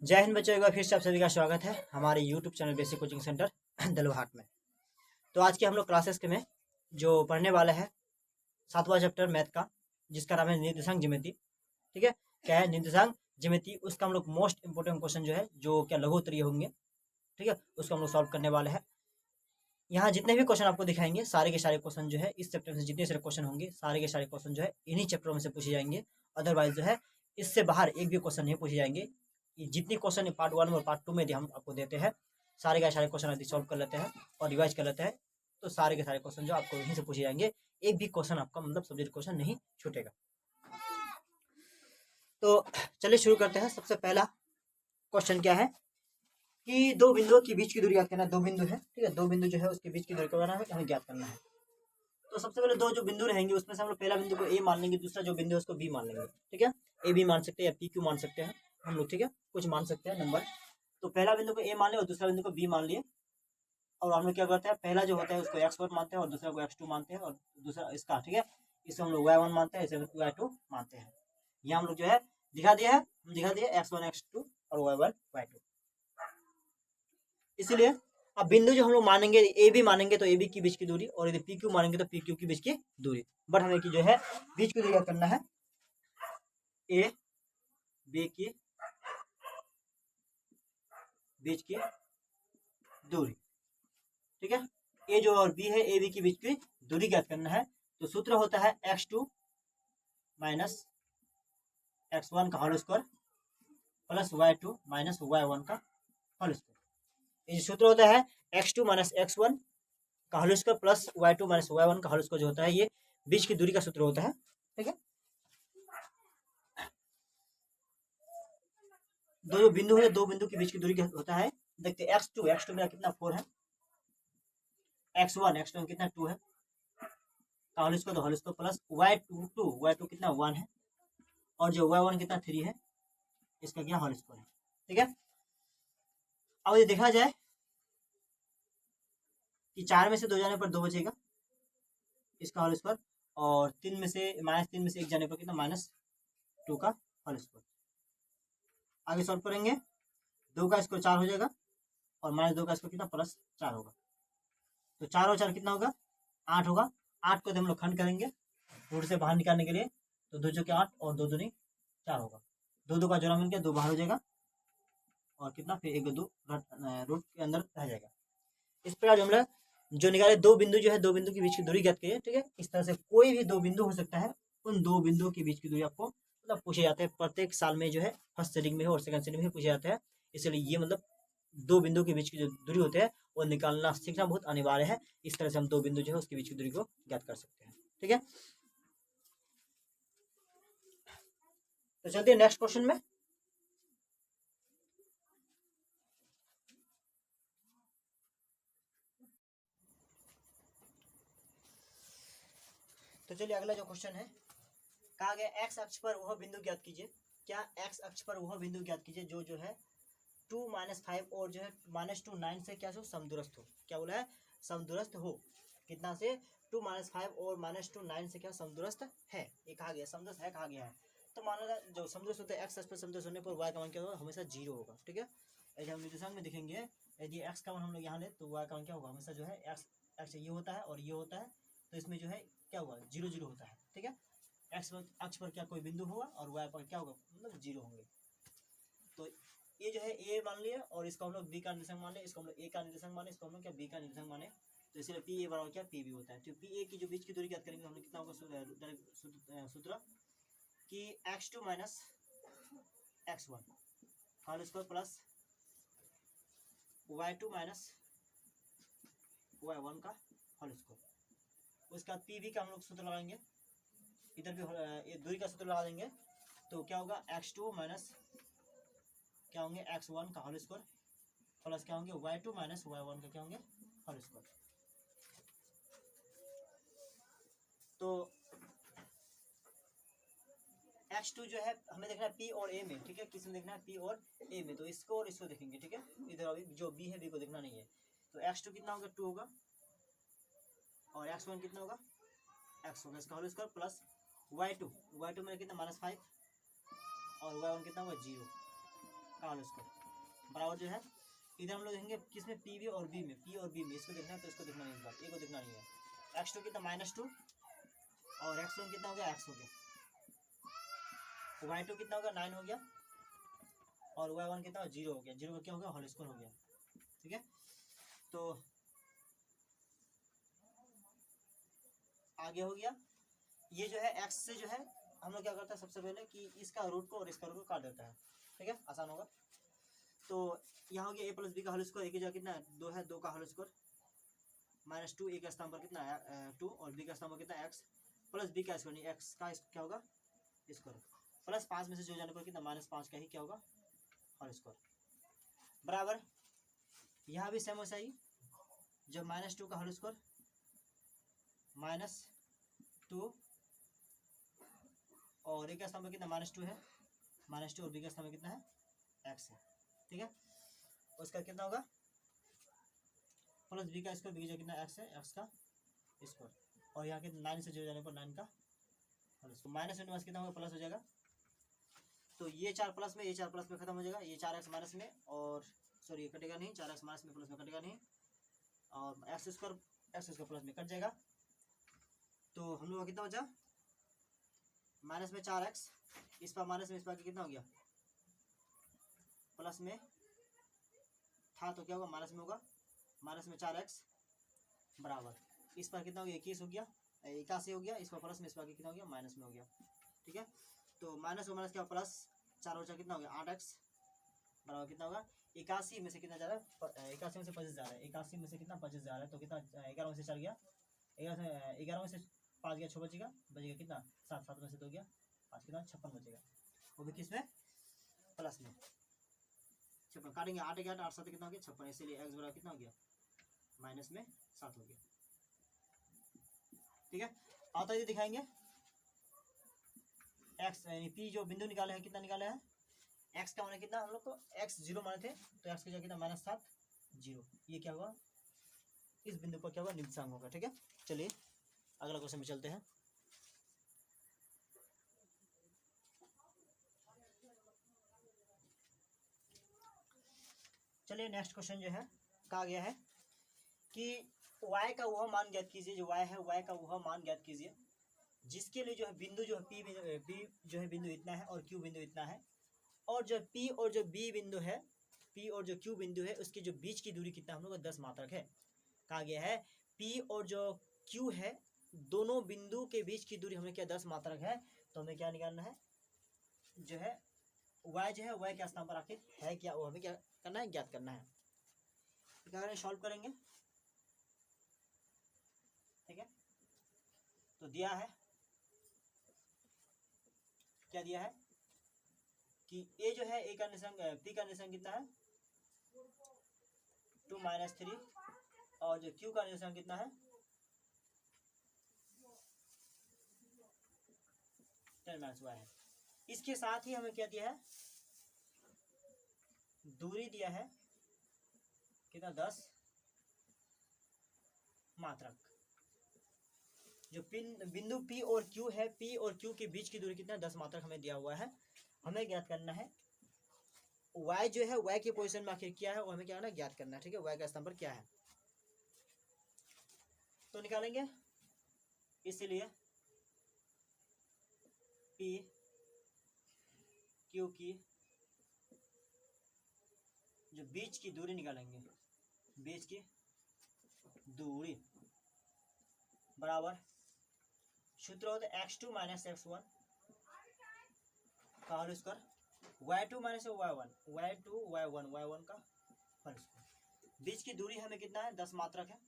जय हिंद बच्चों, एक बार फिर से आप सभी का स्वागत है हमारे YouTube channel basic coaching centre Daluhat में। तो आज के हम लोग क्लासेस के में जो पढ़ने वाले हैं 7वां चैप्टर मैथ का, जिसका नाम है निर्देशांक ज्यामिति। ठीक है, क्या है निर्देशांक ज्यामिति, उसका हम लोग मोस्ट इंपोर्टेंट क्वेश्चन जो है, जो क्या लघु उत्तरीय होंगे, ठीक है, उसको हम लोग सॉल्व करने वाले हैं। यहाँ जितने भी क्वेश्चन आपको दिखाएंगे सारे के सारे क्वेश्चन जो है इस चैप्टर से जितने सारे क्वेश्चन होंगे सारे के सारे क्वेश्चन जो है इन्हीं चैप्टरों में से पूछे जाएंगे। अदरवाइज जो है इससे बाहर एक भी क्वेश्चन नहीं पूछे जाएंगे। ये जितनी क्वेश्चन पार्ट 1 और पार्ट 2 में हम आपको देते हैं सारे के सारे क्वेश्चन यदि सॉल्व कर लेते हैं और रिवाइज कर लेते हैं तो सारे के सारे क्वेश्चन जो आपको यहीं से पूछे जाएंगे। एक भी क्वेश्चन आपका मतलब सब्जेक्ट क्वेश्चन नहीं छूटेगा। तो चलिए शुरू करते हैं। सबसे पहला क्वेश्चन क्या है कि दो बिंदुओं के बीच की दूरी ज्ञात करना है। दो बिंदु है, ठीक है, दो बिंदु जो है उसके बीच की दूरी को हमें ज्ञात करना है। तो सबसे पहले दो जो बिंदु रहेंगे उसमें से हम लोग पहला बिंदु को ए मान लेंगे, दूसरा जो बिंदु है उसको बी मान लेंगे। ठीक है, ए बी मान सकते हैं या पी क्यू मान सकते हैं हम लोग, ठीक है, कुछ मान सकते हैं नंबर। तो पहला बिंदु को ए मान लिया और दूसरा बिंदु को बी मान लिए। और हम लोग क्या करते हैं, पहला जो होता है उसको x1 मानते हैं और दूसरा को x2 मानते हैं और दूसरा इसका, ठीक है, इसे हम लोग y1 मानते हैं, इसे y2 मानते हैं। ये हम लोग जो है दिखा दिया है, हम दिखा दिए x1 x2 और y1 y2। इसलिए अब बिंदु जो हम लोग मानेंगे ए बी मानेंगे तो ए बी की बीच की दूरी, और यदि पी क्यू मानेंगे तो पी क्यू की बीच की दूरी। बट हमें की जो है बीच की दूरी क्या करना है, ए बी की बीच की दूरी। ठीक है, ए जो और बी है ए बी की बीच की दूरी ज्ञात करना है। तो सूत्र होता है x2 माइनस x1 का whole square plus y2 minus y1 का होल स्क्वायर। ये सूत्र होता है x2 माइनस x1 का whole square plus y2 minus y1 का होल स्क्वायर जो होता है ये बीच की दूरी का सूत्र होता है। ठीक है, दो जो बिंदु है दो बिंदु के बीच की दूरी होता है। देखते हैं x2 मेरा कितना 4 है, x1 कितना 2 है का होल स्क्वायर, तो होल स्क्वायर प्लस y2 कितना 1 है और जो y1 कितना 3 है, इसका क्या होल स्क्वायर है। ठीक है, अब ये देखा जाए कि 4 में से 2 जाने पर 2 बचेगा, इसका होल स्क्वायर, और 3 में से -3 में से 1 जाने पर कितना -2 का होल स्क्वायर। आगे सॉल्व करेंगे, 2 का स्क्वायर 4 हो जाएगा और -2 का स्क्वायर कितना +4 होगा। तो 4 और 4 कितना होगा 8 होगा। 8 को हम लोग खंड करेंगे रूट से बाहर निकालने के लिए, तो 2 चौके 8 और 2 दूनी 4 होगा। 2 का जोड़ा मिल गया, 2 बाहर हो जाएगा और कितना फिर 1 2 रूट के अंदर रह जाएगा। इस प्रकार जो हम लोग जो निकाले दो बिंदु जो है दो बिंदु के बीच की दूरी ज्ञात करिए। ठीक है, इस तरह से कोई भी दो बिंदु हो सकता है, उन दो बिंदुओं के बीच की दूरी आपको मतलब पूछे जाते हैं। प्रत्येक साल में जो है फर्स्ट सेटिंग में और सेकंड सेटिंग में पूछे जाते हैं। इसलिए ये मतलब दो बिंदु के बीच की जो दूरी होते हैं वो निकालना सीखना बहुत अनिवार्य है। इस तरह से हम दो बिंदु जो है उसके बीच की दूरी को ज्ञात कर सकते हैं। ठीक है, तो चलते हैं नेक्स्ट क्वेश्चन में। तो चलिए अगला जो क्वेश्चन है, कहा गया एक्स अक्ष पर वह बिंदु ज्ञात कीजिए। क्या एक्स अक्ष पर वह बिंदु ज्ञात कीजिए जो है 2 - 5 और जो है -2 9 से क्या समदूरस्थ हो। क्या बोला है, समदूरस्थ हो। कितना से 2 - 5 और -2 9 से क्या समदूरस्थ है, ये कहा गया, समदूरस्थ है कहा गया है। तो माना जो समदूरस्थ होता है एक्स अक्ष पर समदूरस्थ होने पर y का मान क्या होगा, हमेशा 0 होगा। ठीक है, यदि हम निर्देशांक में देखेंगे, यदि x का मान हम लोग यहाँ ले तो y का मान क्या होगा, हमेशा जो है x ये होता है और ये होता है, तो इसमें जो है क्या होगा 0 0 होता है। ठीक है, एक्स अक्ष पर क्या कोई बिंदु होगा और y पर क्या होगा मतलब 0 होंगे। तो ये जो है ए मान लिया और इसको हम लोग बी का निर्देशांक मान ले, इसको हम लोग ए का निर्देशांक माने, इसको हम लोग क्या बी का निर्देशांक माने। तो इसलिए पी ए बराबर क्या पी बी होता है। तो पी ए की जो बीच की दूरी ज्ञात करेंगे हम लोग कितना होगा सूत्र कि x2 minus x1 whole square plus y2 minus y1 का होल स्क्वायर। उसके बाद पी बी का हम लोग सूत्र लगाएंगे, इधर भी दूरी का सूत्र लगा देंगे। तो क्या होगा x2 माइनस क्या होंगे x1 का होल स्क्वायर प्लस क्या होंगे y2 माइनस y1 का क्या होंगे होल स्क्वायर। तो x2 जो है हमें देखना है p और a में। ठीक है, किस में देखना है p और a में, तो इसको और इसको देखेंगे। ठीक है, इधर अभी जो b है b को देखना नहीं है। तो x2 कितना होगा 2 होगा और x1 कितना होगा x होगा, इसका होल स्क्वायर प्लस y2 में कितना -5 और y1 कितना होगा 0। का होल स्क्वायर बराबर जो है इधर हम लोग देखेंगे किसमें पी भी और बी में, पी और बी में इसको देखना है तो इसको देखना नहीं, इस बार ए को देखना नहीं है। x2 कितना -2 और x1 कितना हो गया x हो गया, y2 कितना होगा 9 हो गया और y1 कितना 0 हो गया, 0 का क्या हो गया होल स्क्वायर हो गया। ठीक है, तो आगे हो गया ये जो है x से जो है हम लोग क्या करते हैं सबसे पहले कि इसका रूट को और इसका रूट को काट देता है। ठीक है, आसान होगा। तो यहाँ हो गया a प्लस बी का होल स्क्वायर, एक की जगह कितना है 2 है, 2 का होल स्क्वायर -2, a का स्थान पर कितना है 2 और b का स्थान पर कितना x प्लस b का स्क्वायर नहीं x का क्या होगा स्क्वायर प्लस 5 में से जो जाने पर कितना -5 का ही क्या होगा होल स्क्वायर बराबर। यहाँ भी सेम वैसा ही जब -2 का होल स्क्वायर -2 और a का स्थान पर कितना -2 है, -2 और b का स्थान पर कितना है x है। ठीक है, उसका कितना होगा प्लस b का स्क्वायर, b का कितना x है, x का स्क्वायर और यहाँ के 9 से जो जाने पर 9 का होल स्क्वायर माइनस में कितना होगा प्लस हो जाएगा। तो ये 4 प्लस में, ये 4 प्लस में खत्म हो जाएगा, ये 4x माइनस में और सॉरी ये कटेगा नहीं, 4x माइनस में प्लस में कटेगा नहीं और एक्स स्क्वायर प्लस में कट जाएगा। तो हम लोग का कितना बचा माइनस में 4x, इस पर माइनस में इस पर कितना हो गया प्लस में था तो क्या होगा माइनस में होगा, माइनस में 4x बराबर इस पर कितना हो गया 21 हो गया 81 हो गया, इस पर प्लस में इस पर कितना हो गया माइनस में हो गया। ठीक है, तो माइनस और माइनस क्या प्लस 4 बचा कितना हो गया 8x बराबर कितना होगा 81 में से कितना जा रहा है 81 में से 25 जा रहा है, 81 में से कितना 25 जा रहा है तो कितना 11 में से 4 गया 11 में से 5 गया 6 बचेगा कितना 7, 7 में से 2 गया 5 कितना 56 बचेगा, वो भी किस में प्लस में 56 काटेंगे 8 8 8 7 कितना हो गया 56, इसीलिए x बराबर कितना हो गया माइनस में 7 हो गया। ठीक है, आता है दिखाएंगे x यानी p जो बिंदु निकाले हैं कितना निकाले हैं x का माने कितना हम लोग को x 0 माने थे तो x की जगह कितना -7 0, ये क्या होगा इस बिंदु पर क्या होगा निम्नांक होगा। ठीक है, चलिए अगला क्वेश्चन में चलते हैं। चलिए नेक्स्ट क्वेश्चन जो है कहा गया है कि y का वह मान ज्ञात कीजिए, जो y है y का वह मान ज्ञात कीजिए जिसके लिए जो है बिंदु जो है p जो है बिंदु इतना है और q बिंदु इतना है और जो p और जो b बिंदु है p और जो q बिंदु है उसके जो बीच की दूरी कितना हम लोग का 10 मात्रक है। कहा गया है p और जो q है दोनों बिंदु के बीच की दूरी हमें क्या 10 मात्रक है, तो हमें क्या निकालना है जो है y जो है y के स्थान पर आखिर है क्या वो हमें क्या करना है ज्ञात करना है। क्या करें सॉल्व करेंगे। ठीक है, तो दिया है क्या दिया है कि a जो है a का निशान p का निशान कितना है 2 - 3 और जो q का निशान कितना है 10 - y है। इसके साथ ही हमें क्या दिया है दूरी दिया है कितना 10 मात्रक। जो बिंदु P और Q है P और Q के बीच की दूरी कितना 10 मात्रक हमें दिया हुआ है। हमें ज्ञात करना है y जो है y की पोजीशन में आखिर क्या है वो हमें क्या करना है ज्ञात करना है। ठीक है, y का स्थान पर क्या है तो निकालेंगे, इसलिए P Q की जो बीच की दूरी निकालेंगे, बीच की दूरी बराबर सूत्र होता है x2 - x1 का होल स्क्वायर y2 - y1 का होल स्क्वायर। बीच की दूरी हमें कितना है 10 मात्रक है।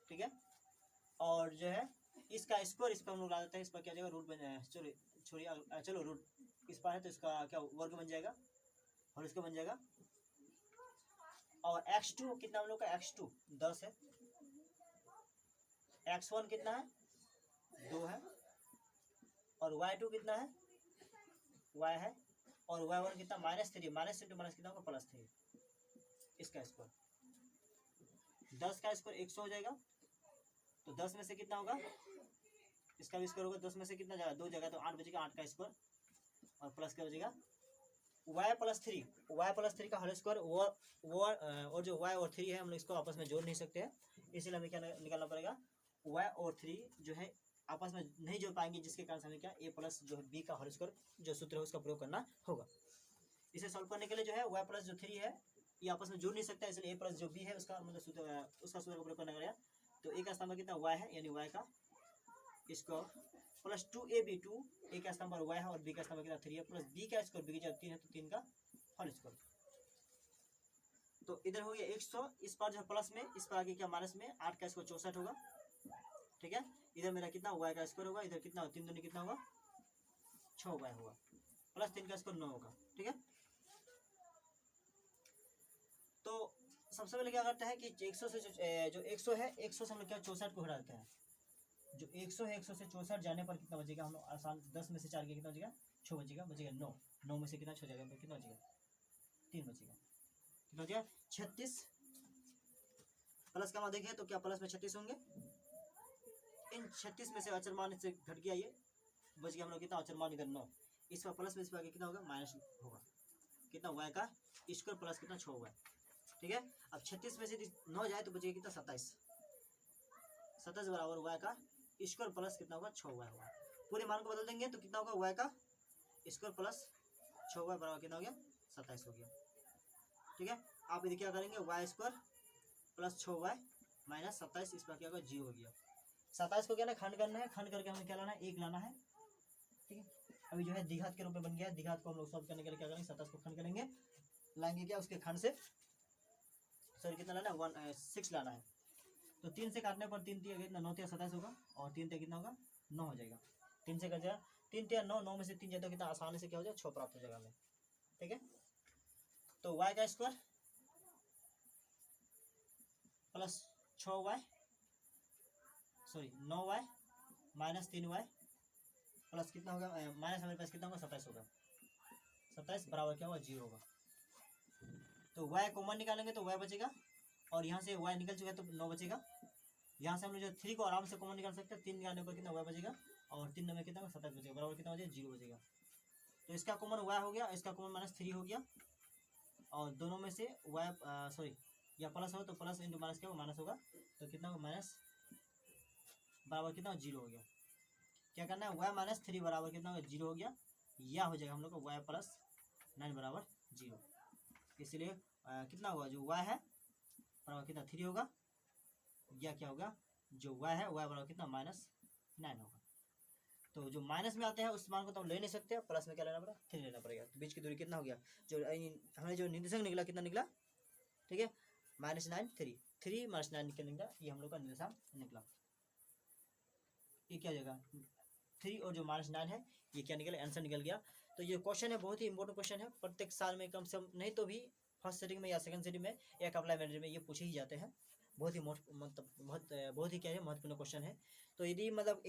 ठीक है, और जो है इसका स्क्वायर इस पर हम लोग ला देते हैं, इस पर क्या जाएगा रूट बन जाएगा, छोड़िए चलो रूट इस पर है तो इसका क्या वर्ग बन जाएगा और इसका बन जाएगा। और x2 कितना हम लोग का x2 10 है, x1 कितना है 2 है और y2 कितना है y है और y1 कितना -3 माइनस इंटू माइनस कितना होगा +3 इसका स्क्वायर 10 का स्क्वायर 100 हो जाएगा। तो 10 में से कितना होगा इसका भी स्क्वायर होगा, 10 में से कितना जाएगा 2 जगह तो 8 बचेगा, 8 का स्क्वायर और प्लस क्या बचेगा y+3 का होल स्क्वायर वो और जो y और 3 है हम लोग इसको आपस में जोड़ नहीं सकते हैं, इसलिए हमें क्या निकालना पड़ेगा, y और 3 जो है आपस में नहीं जोड़ पाएंगे, जिसके कारण हमें क्या a प्लस जो है b का होल स्क्वायर जो सूत्र है उसका प्रयोग करना होगा। इसे सॉल्व करने के लिए जो है y प्लस जो 3 है ये आपस में जुड़ नहीं सकता, इसलिए a प्लस जो b है उसका मतलब सूत्र उसका सूत्र का प्रयोग करना पड़ेगा। तो a का स्तंभ कितना y है, यानी y का स्क्वायर प्लस 2ab, 2 a का स्तंभ y है और b का स्तंभ कितना 3 है, प्लस b का स्क्वायर, b की जगह 3 है तो 3 का होल स्क्वायर। तो इधर हो गया 100, इस पर जो है प्लस में, इस पर आगे क्या माइनस में, 8 का स्क्वायर 64 होगा, ठीक है। इधर मेरा कितना y का स्क्वायर होगा, इधर कितना 3 दूनी कितना होगा 6y होगा, प्लस 3 का स्क्वायर 9 होगा, ठीक है। तो सबसे पहले क्या करते हैं कि 100 से जो 100 है 100 से हम लोग क्या 64 को हटा देते हैं। जो 100 है 100 से 64 जाने पर कितना बचेगा, हम लोग आसान 10 में से 4 के कितना बचेगा 6 बचेगा, 9, 9 में से कितना 6 जाएगा, कितना बचेगा 3 बचेगा, कितना बचेगा 36। प्लस का मान देखें तो क्या प्लस में 36 होंगे, इन 36 में से अचर मान से घट गया, ये बच गया हम लोग कितना अचर मान इधर 9, इस पर प्लस में इस पर आगे कितना होगा माइनस होगा, कितना y का स्क्वायर प्लस कितना 6 हुआ, ठीक है। अब 36 में से 9 जाए तो बचेगा कितना 27, 27 बराबर y का स्क्वायर प्लस कितना होगा 6y होगा। पूरे मान को बदल देंगे तो कितना होगा y का स्क्वायर प्लस 6y बराबर कितना हो गया 27 हो गया, ठीक है। आप इधर क्या करेंगे y square plus 6y minus 27, इस पर क्या होगा 0 हो गया। 27 को क्या ना खंड करना है, खंड करके हमें क्या लाना है 1 लाना है, ठीक है। अभी जो है द्विघात के रूप में बन गया है, द्विघात को हम लोग सॉल्व करने के लिए क्या करेंगे 27 को खंड करेंगे, लाएंगे क्या उसके खंड से, सॉरी कितना लाना है 6 लाना है। तो 3 से काटने पर 3 3 कितना 9 3 27 होगा और 3 3 कितना होगा 9 हो जाएगा, 3 से कट जाएगा 3 3 9, 9 में से 3 जाए तो कितना आसानी से क्या हो जाएगा 6 प्राप्त हो जाएगा हमें, ठीक है। तो y का square plus 6y sorry 9y minus 3y plus कितना होगा माइनस हमारे पास कितना होगा 27 होगा, 27 बराबर क्या होगा 0 होगा। तो y कॉमन निकालेंगे तो y बचेगा और यहाँ से y निकल चुका है तो 9 बचेगा, यहाँ से हम लोग जो 3 को आराम से कॉमन निकाल सकते हैं, 3 निकालने पर कितना y बचेगा और 3 में कितना 27 बचेगा, बराबर कितना बचेगा 0 बचेगा। तो इसका कॉमन y हो गया, इसका कॉमन माइनस 3 हो गया और दोनों में से y सॉरी या प्लस हो तो प्लस इंटू माइनस क्या होगा माइनस होगा, तो कितना होगा माइनस बराबर कितना 0 हो गया। क्या करना है y माइनस 3 बराबर कितना होगा 0 हो गया, या हो जाएगा हम लोग को y प्लस 9 बराबर 0, इसलिए कितना होगा जो y है बराबर कितना 3 होगा, या क्या होगा जो y है y बराबर कितना माइनस 9 होगा। तो जो माइनस में आते हैं उस मान को तो हम ले नहीं सकते, प्लस में क्या लेना पड़ेगा 3 लेना पड़ेगा। तो बीच की दूरी कितना हो गया, जो हमें जो निर्देशांक निकला कितना निकला, ठीक है -9 3 -9 निकलेगा, ये हम लोग का निर्देशांक निकला। ये क्या जगह 3 और जो -9 है ये क्या निकला आंसर निकल गया। तो ये क्वेश्चन है बहुत ही इंपॉर्टेंट क्वेश्चन है, प्रत्येक साल में कम से कम नहीं तो भी फर्स्ट सेटिंग में या सेकंड सेटिंग में या अप्लाई में ये पूछे ही जाते हैं, बहुत ही मतलब बहुत ही क्या है महत्वपूर्ण क्वेश्चन है। तो यदि मतलब